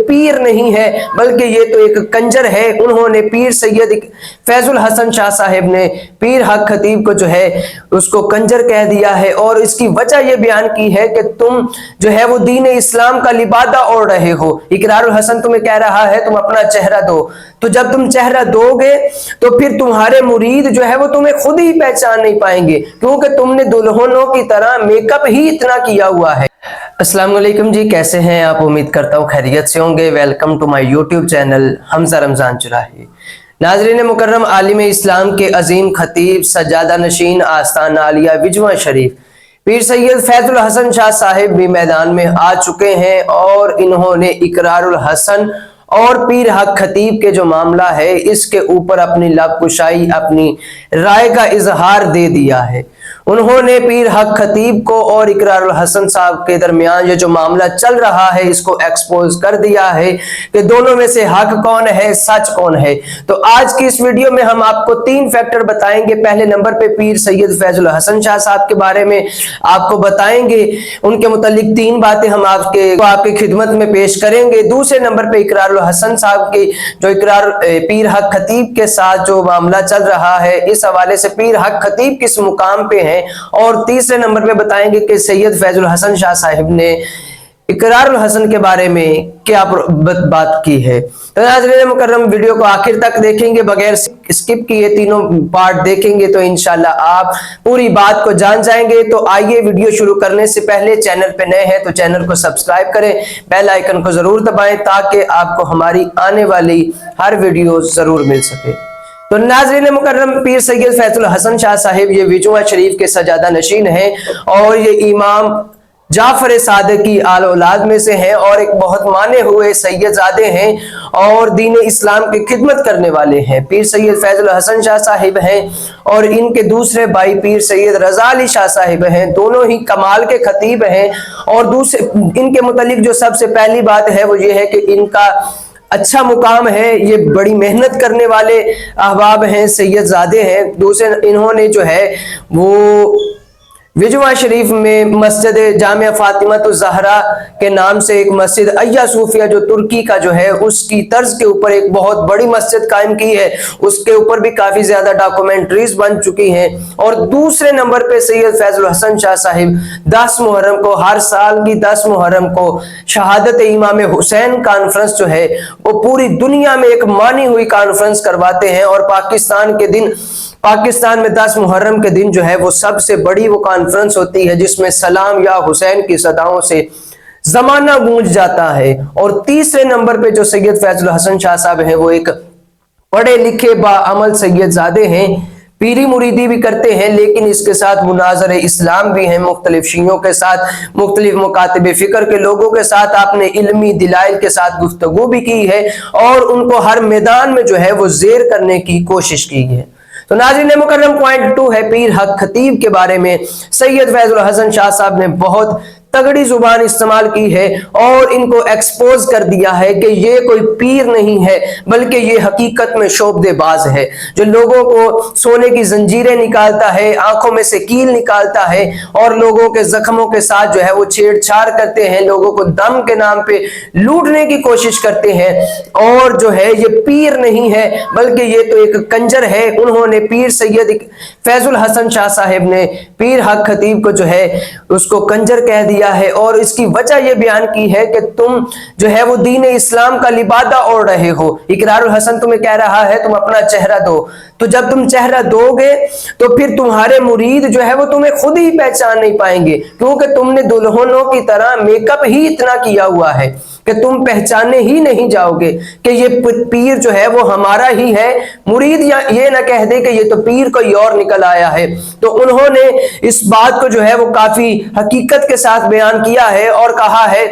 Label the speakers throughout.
Speaker 1: पीर नहीं है बल्कि ये तो एक कंजर है। उन्होंने पीर सैयद फैजुल हसन शाह साहिब ने पीर हक खतीब को जो है उसको कंजर कह दिया है और इसकी वजह ये बयान की है कि तुम जो है वो दीन इस्लाम का लिबादा ओढ़ रहे हो। इकरारुल हसन तुम्हें कह रहा है तुम अपना चेहरा दो, तो जब तुम चेहरा दोगे तो फिर तुम्हारे मुरीद जो है वो तुम्हें खुद ही पहचान नहीं पाएंगे, क्योंकि तुमने दुल्हनों की तरह मेकअप ही इतना किया हुआ है। अस्सलाम वालेकुम जी, कैसे हैं आप? उम्मीद करता हूँ खैरियत से होंगे। Welcome to my YouTube channel Hamza Ramzan Churahi. नाज़रीन मुकर्रम, आलिम इस्लाम के अजीम खतीब सज्जादा नशीन आस्ताना आलिया विजवा शरीफ पीर सैयद फैजुल हसन शाह साहिब भी मैदान में आ चुके हैं और इन्होंने इकरारुल हसन और पीर हक खतीब के जो मामला है इसके ऊपर अपनी लब कुशाई, अपनी राय का इजहार दे दिया है। उन्होंने पीर हक खतीब को और इकरारुल हसन साहब के दरमियान ये जो मामला चल रहा है इसको एक्सपोज कर दिया है कि दोनों में से हक कौन है, सच कौन है। तो आज की इस वीडियो में हम आपको 3 फैक्टर बताएंगे। पहले नंबर पे पीर सैयद फैजुल हसन शाह साहब के बारे में आपको बताएंगे, उनके मुतालिक 3 बातें हम आपकी खिदमत में पेश करेंगे। दूसरे नंबर पे इकरारुल हसन साहब की जो इकरार पीर हक खतीब के साथ जो मामला चल रहा है इस हवाले से पीर हक खतीब किस मुकाम पे है, और तीसरे नंबर पे बताएंगे कि सैयद फैजुल हसन शाह साहिब ने इकरारुल हसन के बारे में क्या बात की है। तो नाज़रीन मुकर्रम, वीडियो को आखिर तक देखेंगे, बगैर स्किप किए तीनों पार्ट देखेंगे तो इंशाल्लाह आप पूरी बात को जान जाएंगे। तो आइए वीडियो शुरू करने से पहले चैनल पे नए हैं तो चैनल को सब्सक्राइब करें, बेल आइकन को जरूर दबाएं ताकि आपको हमारी आने वाली हर वीडियो जरूर मिल सके। तो नाज़रीन मुकर्रम, पीर सैयद फैजुल हसन शाह साहिब ये विजवा शरीफ के सजादा नशीन हैं और ये इमाम जाफर सादिक की आल औलाद में से हैं और एक बहुत माने हुए सैयदजादे हैं और दीन इस्लाम की खिदमत करने वाले हैं। पीर सैयद फैजुल हसन शाह साहिब हैं और इनके दूसरे भाई पीर सैयद रजा अली शाह साहिब हैं। दोनों ही कमाल के खतीब हैं और दूसरे इनके मुतालिक जो सबसे पहली बात है वो ये है कि इनका अच्छा मुकाम है, ये बड़ी मेहनत करने वाले अहबाब हैं, सैयदजादे हैं। दूसरे इन्होंने जो है वो विजवा शरीफ में मस्जिद जामिया फातिमा तो ज़हरा के नाम से एक मस्जिद अय्या सूफिया जो तुर्की का जो है उसकी तर्ज के ऊपर एक बहुत बड़ी मस्जिद कायम की है, उसके ऊपर भी काफ़ी ज़्यादा डॉक्यूमेंट्रीज बन चुकी हैं। और दूसरे नंबर पे सैयद फैजुल हसन शाह साहिब 10 मुहर्रम को, हर साल की 10 मुहर्रम को शहादत इमाम हुसैन कॉन्फ्रेंस जो है वो पूरी दुनिया में एक मानी हुई कॉन्फ्रेंस करवाते हैं और पाकिस्तान में 10 मुहर्रम के दिन जो है वो सबसे बड़ी वो कॉन्फ्रेंस होती है जिसमें सलाम या हुसैन की सदाओं से जमाना गूंज जाता है। और तीसरे नंबर पे जो सैयद फैजुल हसन शाह साहब हैं वो एक पढ़े लिखे बाअमल सैयदजादे हैं, पीरी मुरीदी भी करते हैं लेकिन इसके साथ मुनाज़र इस्लाम भी हैं, मुख्तलिफ शियों के साथ, मुख्तलिफ मुकातिब फिक्र के लोगों के साथ आपने इल्मी दिलाइल के साथ गुफ्तगू भी की है और उनको हर मैदान में जो है वो ज़ेर करने की कोशिश की है। तो नाज़रीन मुकर्रम, पॉइंट 2 है पीर हक खतीब के बारे में। सैयद फैजुल हसन शाह साहब ने बहुत तगड़ी जुबान इस्तेमाल की है और इनको एक्सपोज कर दिया है कि ये कोई पीर नहीं है बल्कि ये हकीकत में शोबदेबाज है जो लोगों को सोने की जंजीरें निकालता है, आंखों में से कील निकालता है और लोगों के जख्मों के साथ जो है वो छेड़छाड़ करते हैं, लोगों को दम के नाम पे लूटने की कोशिश करते हैं। और जो है ये पीर नहीं है बल्कि ये तो एक कंजर है। उन्होंने पीर सैयद फैजुल हसन शाह साहिब ने पीर हक खतीब को जो है उसको कंजर कह दिया है और इसकी वजह यह बयान की है कि तुम जो है वो दीन इस्लाम का लिबादा ओढ़ रहे हो। इकरारुल हसन तुम्हें कह रहा है तुम अपना चेहरा दो, तो जब तुम चेहरा दोगे तो फिर तुम्हारे मुरीद जो है वो तुम्हें खुद ही पहचान नहीं पाएंगे, क्योंकि तुमने दुल्हनों की तरह मेकअप ही इतना किया हुआ है कि तुम पहचाने ही नहीं जाओगे कि ये पीर जो है वो हमारा ही है। मुरीद या ये ना कह दे कि ये तो पीर कोई और निकल आया है। तो उन्होंने इस बात को जो है वो काफी हकीकत के साथ बयान किया है और कहा है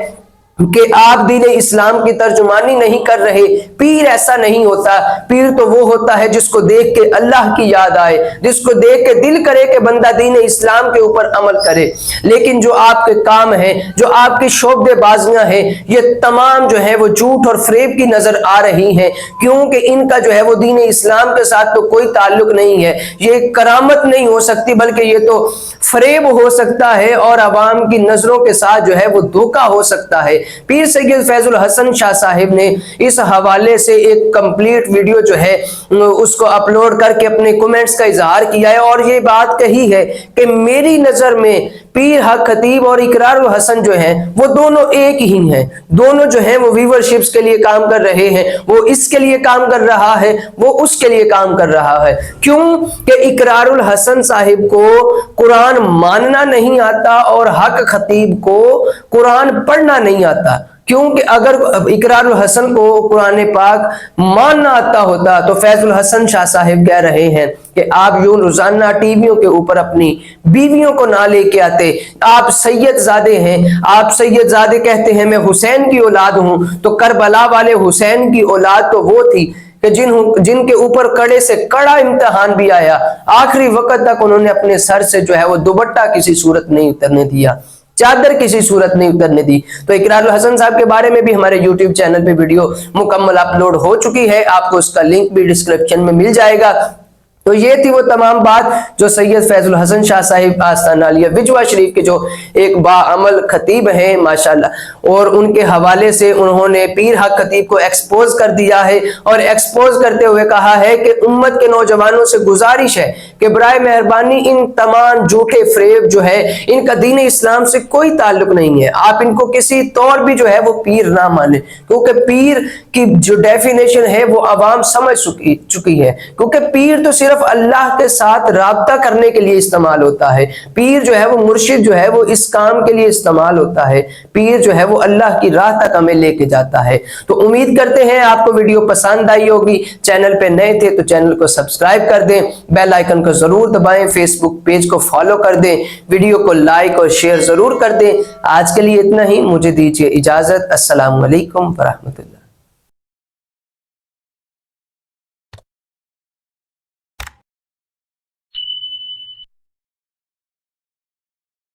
Speaker 1: कि आप दीन इस्लाम की तर्जुमानी नहीं कर रहे। पीर ऐसा नहीं होता, पीर तो वो होता है जिसको देख के अल्लाह की याद आए, जिसको देख के दिल करे कि बंदा दीन इस्लाम के ऊपर अमल करे। लेकिन जो आपके काम है, जो आपकी शोबदेबाजियां हैं, ये तमाम जो है वो झूठ और फरेब की नजर आ रही हैं, क्योंकि इनका जो है वो दीन इस्लाम के साथ तो कोई ताल्लुक नहीं है। ये करामत नहीं हो सकती बल्कि ये तो फरेब हो सकता है और अवाम की नजरों के साथ जो है वो धोखा हो सकता है। पीर सैयद फैजुल हसन शाह साहिब ने इस हवाले से एक कंप्लीट वीडियो जो है उसको अपलोड करके अपने कमेंट्स का इजहार किया है और ये बात कही है कि मेरी नजर में पीर हक खतीब और इकरारुल हसन जो है वो दोनों एक ही हैं, दोनों जो है वो व्यूअरशिप्स के लिए काम कर रहे हैं, वो इसके लिए काम कर रहा है, वो उसके लिए काम कर रहा है। क्यों कि इकरारुल हसन साहिब को कुरान मानना नहीं आता और हक खतीब को कुरान पढ़ना नहीं आता। क्योंकि अगर इकरारुल हसन को कुरान पाक मानना आता होता तो फैजुल हसन शाह साहिब कह रहे हैं कि आप यूं रोजाना टीवियों के ऊपर अपनी बीवियों को ना लेके आते, आप सैयद ज़ादे हैं, आप सैयद ज़ादे कहते हैं मैं हुसैन की औलाद हूं, तो करबला वाले हुसैन की औलाद तो वो थी कि जिनके ऊपर कड़े से कड़ा इम्तिहान भी आया, आखिरी वक्त तक उन्होंने अपने सर से जो है वो दुपट्टा किसी सूरत नहीं उतरने दिया, चादर किसी सूरत नहीं उतरने दी। तो इकरारुल हसन साहब के बारे में भी हमारे YouTube चैनल पे वीडियो मुकम्मल अपलोड हो चुकी है, आपको उसका लिंक भी डिस्क्रिप्शन में मिल जाएगा। तो ये थी वो तमाम बात जो सैयद फैजुल हसन शाह साहिब आस्थाना आलिया विजवा शरीफ के जो एक बाअमल खतीब हैं माशाल्लाह, और उनके हवाले से उन्होंने पीर हक खतीब को एक्सपोज कर दिया है और एक्सपोज करते हुए कहा है कि उम्मत के नौजवानों से गुजारिश है कि बराए मेहरबानी इन तमाम झूठे फ्रेब जो है इनका दीन इस्लाम से कोई ताल्लुक नहीं है, आप इनको किसी तौर भी जो है वो पीर ना माने, क्योंकि पीर की जो डेफिनेशन है वो आवाम समझ चुकी है। क्योंकि पीर तो सिर्फ अल्लाह के साथ राब्ता करने के लिए इस्तेमाल होता है, पीर जो है वो मुर्शिद जो है वो इस काम के लिए इस्तेमाल होता है, पीर जो है वो अल्लाह की राह तक हमें लेके जाता है। तो उम्मीद करते हैं आपको वीडियो पसंद आई होगी। चैनल पे नए थे तो चैनल को सब्सक्राइब कर दें, बेल आइकन को जरूर दबाएं, फेसबुक पेज को फॉलो कर दें, वीडियो को लाइक और शेयर जरूर कर दें। आज के लिए इतना ही, मुझे दीजिए इजाजत। अस्सलाम वालेकुम व रहमतुल्लाह।